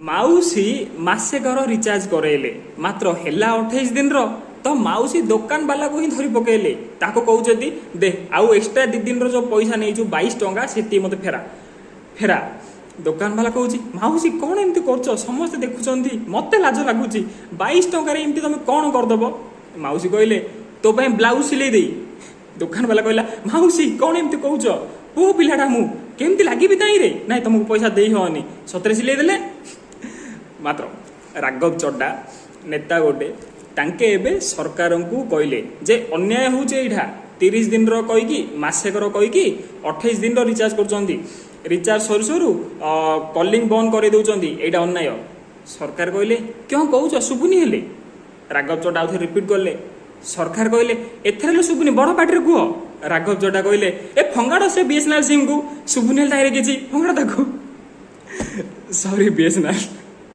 ମାଉସୀ ମାସେ ଘର ରିଚାର୍ଜ କରେଇଲେ ମାତ୍ର ହେଲା 28 ଦିନର ତ ମାଉସୀ ଦୋକାନ ବାଲାକୁ ହିଁ ଧରି ପକେଇଲେ। ତାକୁ କହୁଛନ୍ତି ଦେ ଆଉ ଏକ୍ସଟ୍ରା 2 ଦିନର ଯୋଉ ପଇସା ନେଇଛୁ 22 ଟଙ୍କା ସେତିକି ମତେ ଫେରା ଫେରା। ଦୋକାନ ବାଲା କହୁଛି ମାଉସୀ କଣ ଏମିତି କରୁଛ, ସମସ୍ତେ ଦେଖୁଛନ୍ତି, ମତେ ଲାଜ ଲାଗୁଛି, 22 ଟଙ୍କାରେ ଏମିତି ତମେ କଣ କରିଦବ। ମାଉସୀ କହିଲେ ତୋ ପାଇଁ ବ୍ଲାଉଜ ସିଲେଇ ଦେଇ। ଦୋକାନ ବାଲା କହିଲା ମାଉସୀ କଣ ଏମିତି କହୁଛ, ପୁଅ ପିଲାଟା ମୁଁ କେମିତି ଲାଗିବି ତାଇରେ, ନାଇଁ ତମକୁ ପଇସା ଦେଇ ହବନି, ସତରେ ସିଲେଇ ଦେଲେ। ମାତ୍ର ରାଘବ ଚଡ୍ଡା ନେତା ଗୋଟେ ତାଙ୍କେ ଏବେ ସରକାରଙ୍କୁ କହିଲେ ଯେ ଅନ୍ୟାୟ ହେଉଛି ଏଇଟା, 30 ଦିନର କହିକି ମାସେକର କହିକି 28 ଦିନର ରିଚାର୍ଜ କରୁଛନ୍ତି, ରିଚାର୍ଜ ସରୁ ସରୁ କଲିଂ ବନ୍ଦ କରିଦେଉଛନ୍ତି, ଏଇଟା ଅନ୍ୟାୟ। ସରକାର କହିଲେ କ'ଣ କହୁଛ ଶୁଭୁନି। ହେଲେ ରାଘବ ଚଡ୍ଡା ଆଉଥରେ ରିପିଟ୍ କଲେ, ସରକାର କହିଲେ ଏଥର ହେଲେ ଶୁଭୁନି, ବଡ଼ ପାଟିରେ କୁହ। ରାଘବ ଚଡ୍ଡା କହିଲେ ଏ ଫଙ୍ଗାଡ଼ ସେ BSNL ସିମ୍କୁ, ଶୁଭୁନି ହେଲେ ତାହିରେ କିଛି ଫଙ୍ଗାଡ଼ ତାକୁ। ସରି BSNL।